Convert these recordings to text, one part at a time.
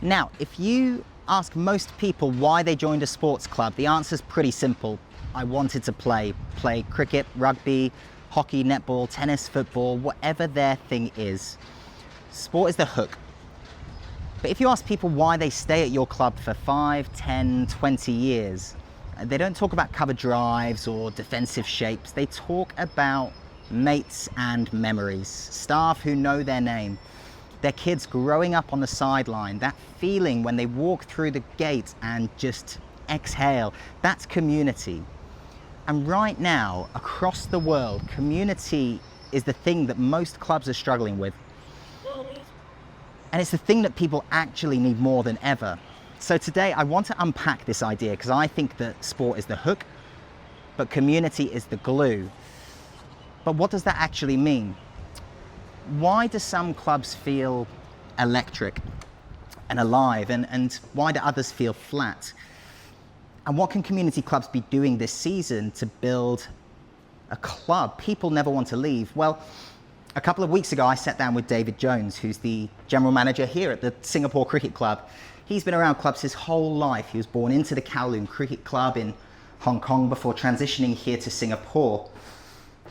Now, if you ask most people why they joined a sports club, the answer's pretty simple. I wanted to play cricket, rugby, hockey, netball, tennis, football, whatever their thing is. Sport is the hook. But if you ask people why they stay at your club for 5, 10, 20 years, they don't talk about cover drives or defensive shapes. They talk about mates and memories, staff who know their name, their kids growing up on the sideline, that feeling when they walk through the gate and just exhale, that's community. And right now, across the world, community is the thing that most clubs are struggling with. And it's the thing that people actually need more than ever. So today I want to unpack this idea because I think that sport is the hook, but community is the glue. But what does that actually mean? Why do some clubs feel electric and alive, and why do others feel flat? And what can community clubs be doing this season to build a club people never want to leave? Well, a couple of weeks ago, I sat down with David Jones, who's the general manager here at the Singapore Cricket Club. He's been around clubs his whole life. He was born into the Kowloon Cricket Club in Hong Kong before transitioning here to Singapore.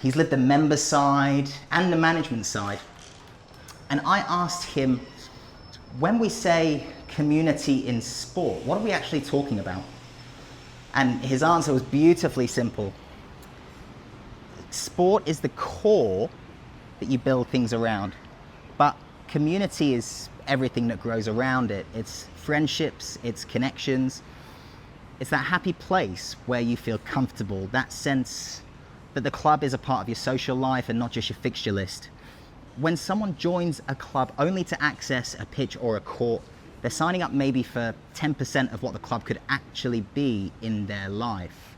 He's lived the member side and the management side. And I asked him, when we say community in sport, what are we actually talking about? And his answer was beautifully simple. Sport is the core that you build things around, but community is everything that grows around it. It's friendships, it's connections, it's that happy place where you feel comfortable, that sense that the club is a part of your social life and not just your fixture list. When someone joins a club only to access a pitch or a court, they're signing up maybe for 10% of what the club could actually be in their life.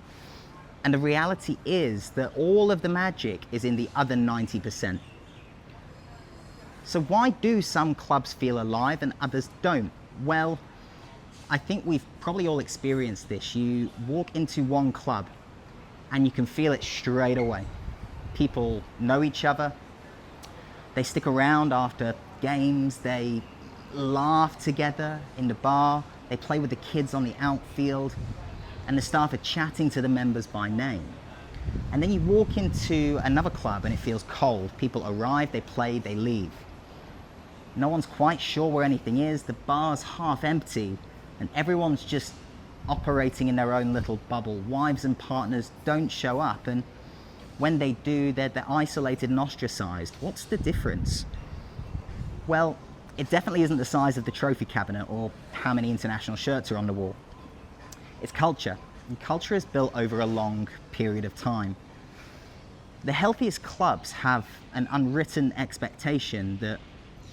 And the reality is that all of the magic is in the other 90%. So why do some clubs feel alive and others don't? Well, I think we've probably all experienced this. You walk into one club and you can feel it straight away. People know each other. They stick around after games. They laugh together in the bar. They play with the kids on the outfield. And the staff are chatting to the members by name. And then you walk into another club and it feels cold. People arrive, they play, they leave. No one's quite sure where anything is. The bar's half empty and everyone's just operating in their own little bubble. Wives and partners don't show up, and when they do, they're isolated and ostracized. What's the difference? Well, it definitely isn't the size of the trophy cabinet or how many international shirts are on the wall. It's culture, and culture is built over a long period of time. The healthiest clubs have an unwritten expectation that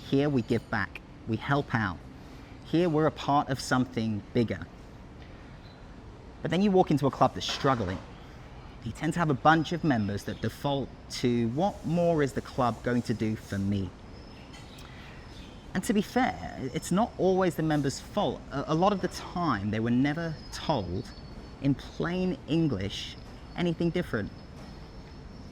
here we give back, we help out. Here we're a part of something bigger. But then you walk into a club that's struggling. You tend to have a bunch of members that default to what more is the club going to do for me? And to be fair, it's not always the members' fault. A lot of the time, they were never told in plain English anything different.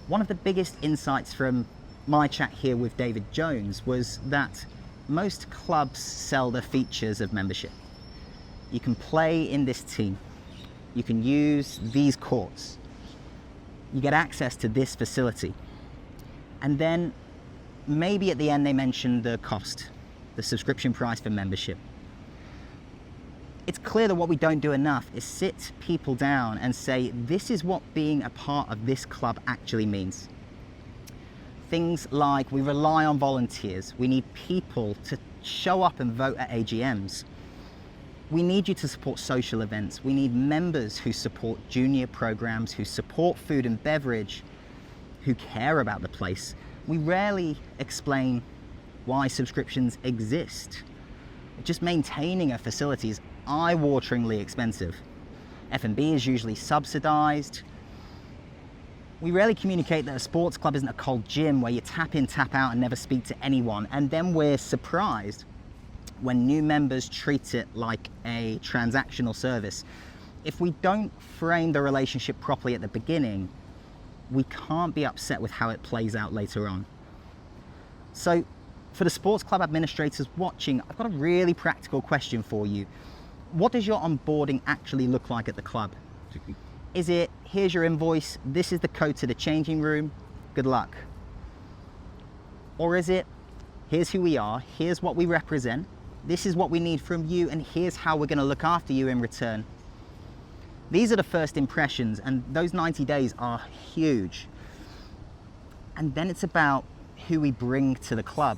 One of the biggest insights from my chat here with David Jones was that most clubs sell the features of membership. You can play in this team. You can use these courts. You get access to this facility. And then maybe at the end they mention the cost, the subscription price for membership. It's clear that what we don't do enough is sit people down and say, this is what being a part of this club actually means. Things like we rely on volunteers. We need people to show up and vote at AGMs. We need you to support social events. We need members who support junior programs, who support food and beverage, who care about the place. We rarely explain why subscriptions exist. Just maintaining a facility is eye-wateringly expensive. F&B is usually subsidized. We rarely communicate that a sports club isn't a cold gym where you tap in, tap out and never speak to anyone. And then we're surprised when new members treat it like a transactional service. If we don't frame the relationship properly at the beginning, we can't be upset with how it plays out later on. So For the sports club administrators watching, I've got a really practical question for you. What does your onboarding actually look like at the club? Is it, here's your invoice, this is the code to the changing room, good luck? Or is it, here's who we are, here's what we represent, this is what we need from you, and here's how we're going to look after you in return? These are the first impressions, and those 90 days are huge. And then it's about who we bring to the club.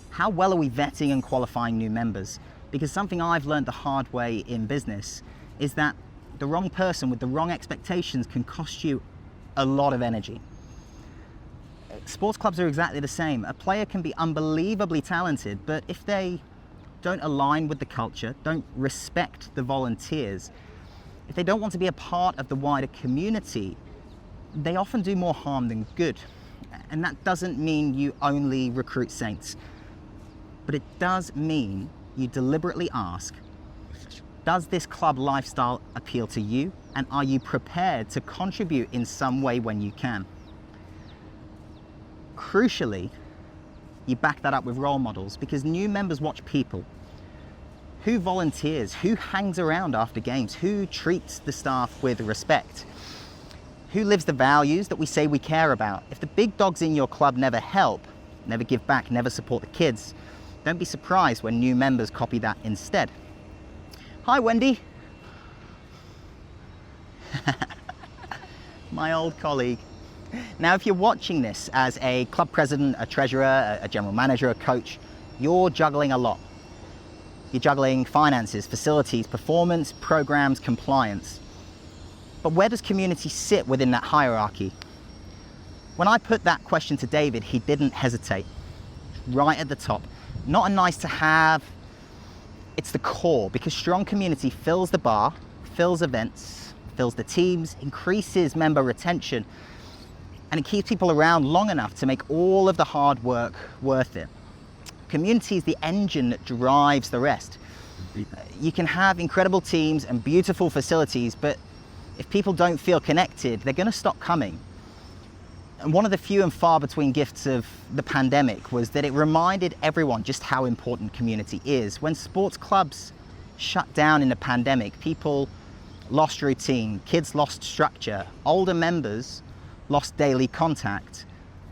How well are we vetting and qualifying new members? Because something I've learned the hard way in business is that the wrong person with the wrong expectations can cost you a lot of energy. Sports clubs are exactly the same. A player can be unbelievably talented, but if they don't align with the culture, don't respect the volunteers, if they don't want to be a part of the wider community, they often do more harm than good. And that doesn't mean you only recruit saints, but it does mean you deliberately ask, does this club lifestyle appeal to you? And are you prepared to contribute in some way when you can? Crucially, you back that up with role models, because new members watch people. Who volunteers? Who hangs around after games? Who treats the staff with respect? Who lives the values that we say we care about? If the big dogs in your club never help, never give back, never support the kids, don't be surprised when new members copy that instead. Hi, Wendy. My old colleague. Now, if you're watching this as a club president, a treasurer, a general manager, a coach, you're juggling a lot. You're juggling finances, facilities, performance, programs, compliance. But where does community sit within that hierarchy? When I put that question to David, he didn't hesitate. Right at the top. Not a nice to have, it's the core, because strong community fills the bar, fills events, fills the teams, increases member retention, and it keeps people around long enough to make all of the hard work worth it. Community is the engine that drives the rest. You can have incredible teams and beautiful facilities, but if people don't feel connected, they're going to stop coming. And one of the few and far between gifts of the pandemic was that it reminded everyone just how important community is. When sports clubs shut down in the pandemic, people lost routine, kids lost structure, older members lost daily contact,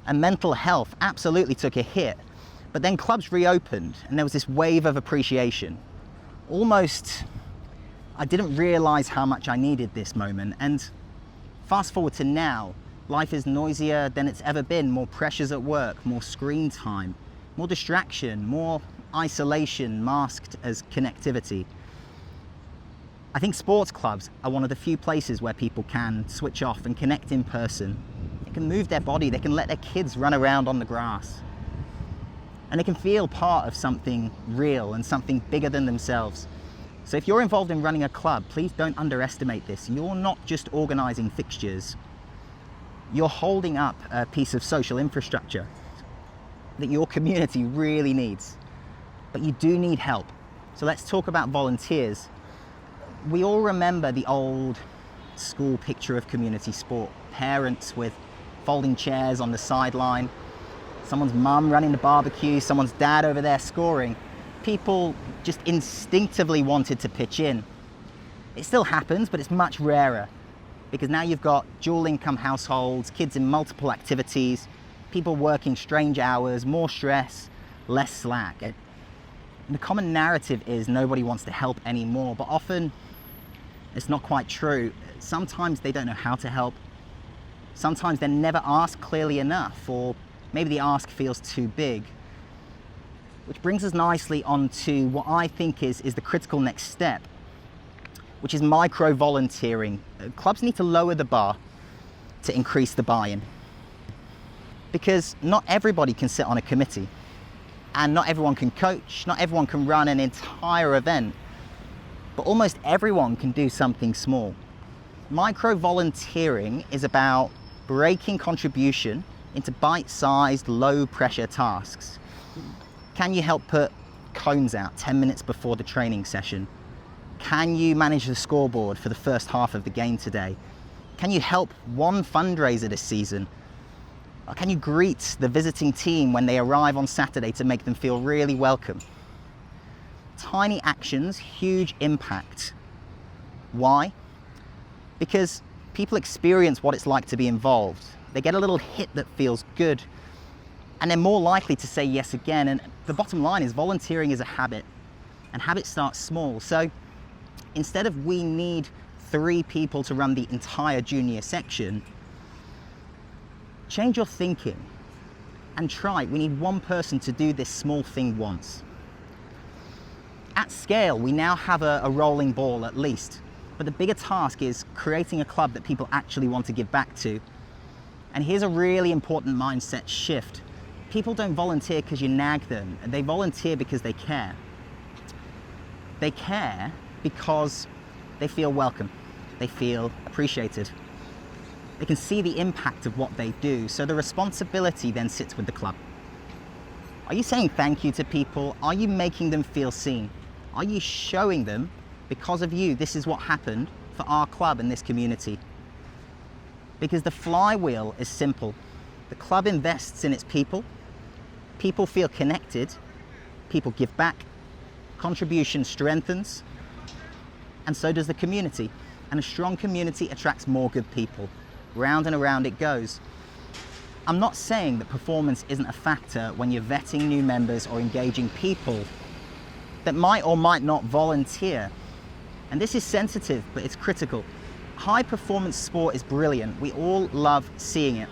and mental health absolutely took a hit. But then clubs reopened and there was this wave of appreciation. Almost, I didn't realize how much I needed this moment. And fast forward to now, life is noisier than it's ever been, more pressures at work, more screen time, more distraction, more isolation masked as connectivity. I think sports clubs are one of the few places where people can switch off and connect in person. They can move their body, they can let their kids run around on the grass. And they can feel part of something real and something bigger than themselves. So if you're involved in running a club, please don't underestimate this. You're not just organizing fixtures. You're holding up a piece of social infrastructure that your community really needs. But you do need help. So let's talk about volunteers. We all remember the old school picture of community sport. Parents with folding chairs on the sideline, someone's mum running the barbecue, someone's dad over there scoring. People just instinctively wanted to pitch in. It still happens, but it's much rarer, because now you've got dual income households, kids in multiple activities, people working strange hours, more stress, less slack. And the common narrative is nobody wants to help anymore, but often it's not quite true. Sometimes they don't know how to help. Sometimes they're never asked clearly enough, or maybe the ask feels too big. Which brings us nicely onto what I think is the critical next step, which is micro-volunteering. Clubs need to lower the bar to increase the buy-in. Because not everybody can sit on a committee, and not everyone can coach, not everyone can run an entire event, but almost everyone can do something small. Micro-volunteering is about breaking contribution into bite-sized, low-pressure tasks. Can you help put cones out 10 minutes before the training session? Can you manage the scoreboard for the first half of the game today? Can you help one fundraiser this season? Can you greet the visiting team when they arrive on Saturday to make them feel really welcome? Tiny actions, huge impact. Why? Because people experience what it's like to be involved. They get a little hit that feels good, and they're more likely to say yes again. And the bottom line is volunteering is a habit, and habits start small. So instead of we need 3 people to run the entire junior section, change your thinking and try. We need 1 person to do this small thing once. At scale, we now have a rolling ball at least, but the bigger task is creating a club that people actually want to give back to. And here's a really important mindset shift. People don't volunteer because you nag them, they volunteer because they care. They care because they feel welcome, they feel appreciated. They can see the impact of what they do, so the responsibility then sits with the club. Are you saying thank you to people? Are you making them feel seen? Are you showing them, because of you, this is what happened for our club and this community? Because the flywheel is simple. The club invests in its people. People feel connected. People give back. Contribution strengthens. And so does the community. And a strong community attracts more good people. Round and around it goes. I'm not saying that performance isn't a factor when you're vetting new members or engaging people that might or might not volunteer. And this is sensitive, but it's critical. High performance sport is brilliant. We all love seeing it.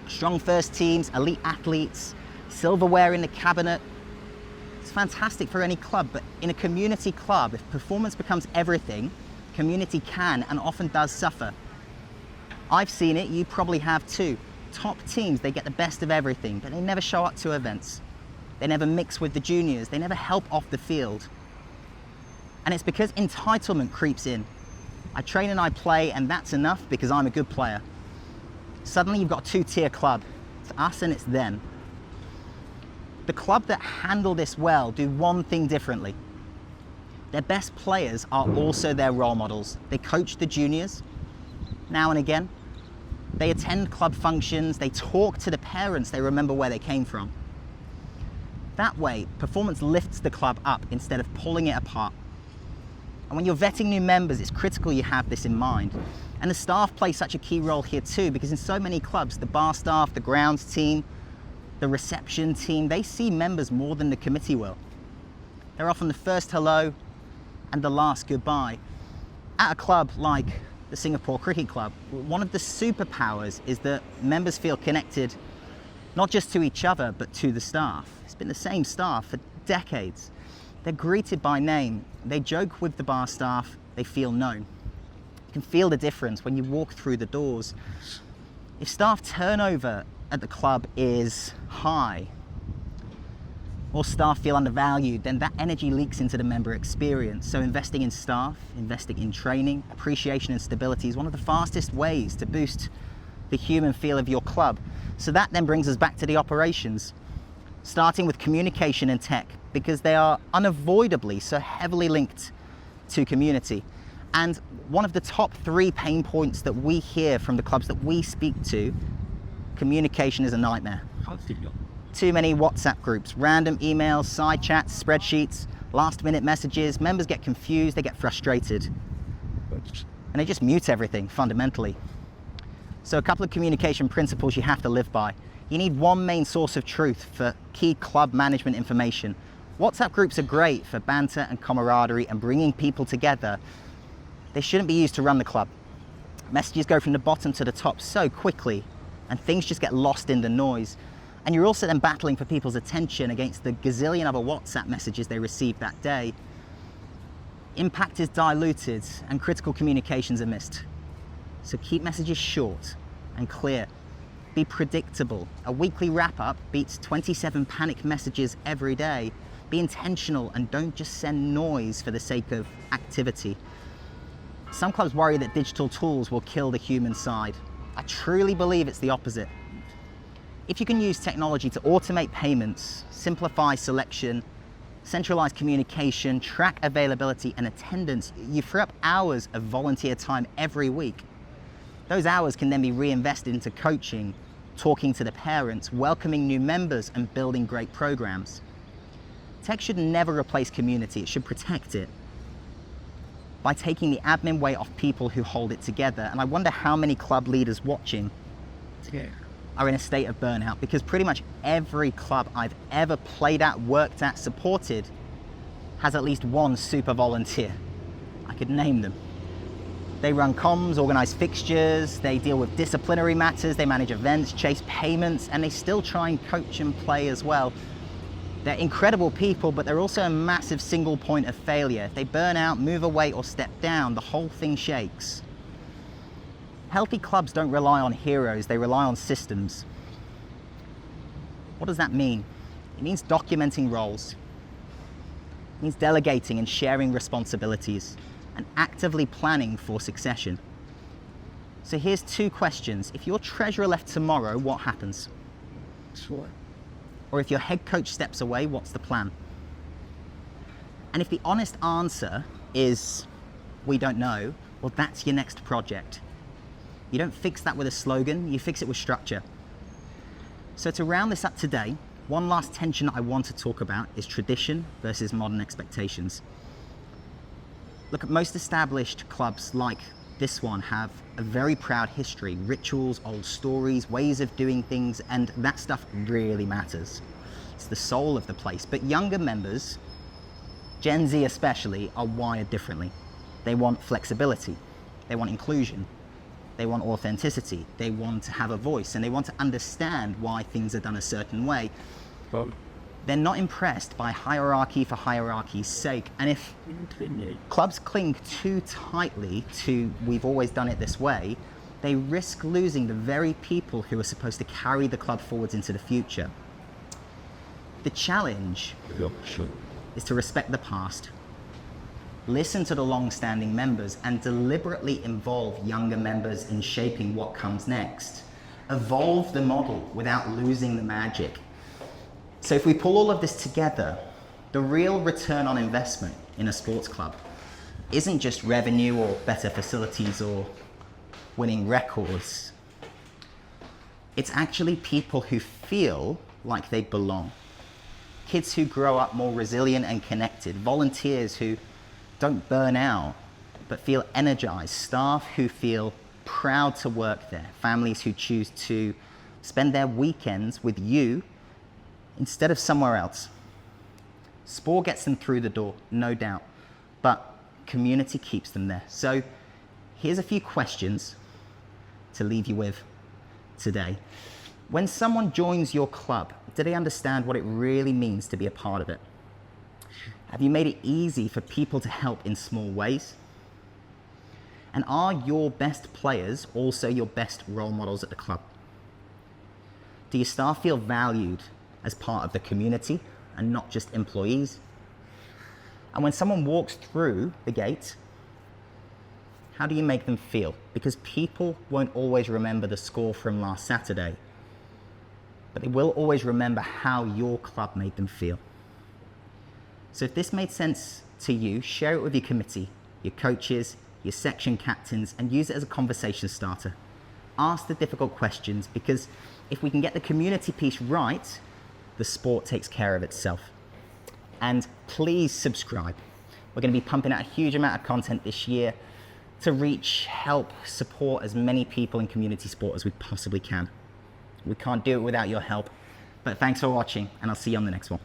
Strong first teams, elite athletes, silverware in the cabinet. It's fantastic for any club, but in a community club, if performance becomes everything, community can and often does suffer. I've seen it, you probably have too. Top teams, they get the best of everything, but they never show up to events. They never mix with the juniors, they never help off the field. And it's because entitlement creeps in. I train and I play, and that's enough because I'm a good player. Suddenly you've got a 2-tier club. It's us and it's them. The club that handle this well do one thing differently. Their best players are also their role models. They coach the juniors now and again. They attend club functions, they talk to the parents, they remember where they came from. That way, performance lifts the club up instead of pulling it apart. And when you're vetting new members, it's critical you have this in mind. And the staff play such a key role here too, because in so many clubs, the bar staff, the grounds team, the reception team, they see members more than the committee will. They're often the first hello and the last goodbye. At a club like the Singapore Cricket Club, one of the superpowers is that members feel connected not just to each other, but to the staff. It's been the same staff for decades. They're greeted by name. They joke with the bar staff. They feel known. You can feel the difference when you walk through the doors. If staff turnover at the club is high, or staff feel undervalued, then that energy leaks into the member experience. So investing in staff, investing in training, appreciation and stability is one of the fastest ways to boost the human feel of your club. So that then brings us back to the operations, starting with communication and tech, because they are unavoidably so heavily linked to community. And one of the top 3 pain points that we hear from the clubs that we speak to, communication is a nightmare. Too many WhatsApp groups, random emails, side chats, spreadsheets, last-minute messages. Members get confused, they get frustrated. And they just mute everything, fundamentally. So a couple of communication principles you have to live by. You need one main source of truth for key club management information. WhatsApp groups are great for banter and camaraderie and bringing people together. They shouldn't be used to run the club. Messages go from the bottom to the top so quickly, and things just get lost in the noise. And you're also then battling for people's attention against the gazillion other WhatsApp messages they received that day. Impact is diluted and critical communications are missed. So keep messages short and clear. Be predictable. A weekly wrap-up beats 27 panic messages every day. Be intentional and don't just send noise for the sake of activity. Some clubs worry that digital tools will kill the human side. I truly believe it's the opposite. If you can use technology to automate payments, simplify selection, centralize communication, track availability and attendance, you free up hours of volunteer time every week. Those hours can then be reinvested into coaching, talking to the parents, welcoming new members, and building great programs. Tech should never replace community, it should protect it by taking the admin weight off people who hold it together. And I wonder how many club leaders watching are in a state of burnout, because pretty much every club I've ever played at, worked at, supported has at least one super volunteer. I could name them. They run comms, organize fixtures, they deal with disciplinary matters, they manage events, chase payments, and they still try and coach and play as well. They're incredible people, but they're also a massive single point of failure. If they burn out, move away, or step down, the whole thing shakes. Healthy clubs don't rely on heroes, they rely on systems. What does that mean? It means documenting roles. It means delegating and sharing responsibilities, and actively planning for succession. So here's 2 questions. If your treasurer left tomorrow, what happens? Sure. Or if your head coach steps away, what's the plan? And if the honest answer is, we don't know, well, that's your next project. You don't fix that with a slogan, you fix it with structure. So to round this up today, one last tension I want to talk about is tradition versus modern expectations. Look, most established clubs like this one have a very proud history, rituals, old stories, ways of doing things, and that stuff really matters. It's the soul of the place. But younger members, Gen Z especially, are wired differently. They want flexibility, they want inclusion, they want authenticity, they want to have a voice, and they want to understand why things are done a certain way. They're not impressed by hierarchy for hierarchy's sake. And if clubs cling too tightly to we've always done it this way, they risk losing the very people who are supposed to carry the club forwards into the future. The challenge is to respect the past, listen to the long-standing members, and deliberately involve younger members in shaping what comes next. Evolve the model without losing the magic. So if we pull all of this together, the real return on investment in a sports club isn't just revenue or better facilities or winning records. It's actually people who feel like they belong. Kids who grow up more resilient and connected, volunteers who don't burn out but feel energized, staff who feel proud to work there, families who choose to spend their weekends with you instead of somewhere else. Sport gets them through the door, no doubt, but community keeps them there. So here's a few questions to leave you with today. When someone joins your club, do they understand what it really means to be a part of it? Have you made it easy for people to help in small ways? And are your best players also your best role models at the club? Do your staff feel valued as part of the community and not just employees? And when someone walks through the gate, how do you make them feel? Because people won't always remember the score from last Saturday, but they will always remember how your club made them feel. So if this made sense to you, share it with your committee, your coaches, your section captains, and use it as a conversation starter. Ask the difficult questions, because if we can get the community piece right, the sport takes care of itself. And please subscribe. We're going to be pumping out a huge amount of content this year to reach, help, support as many people in community sport as we possibly can. We can't do it without your help. But thanks for watching, and I'll see you on the next one.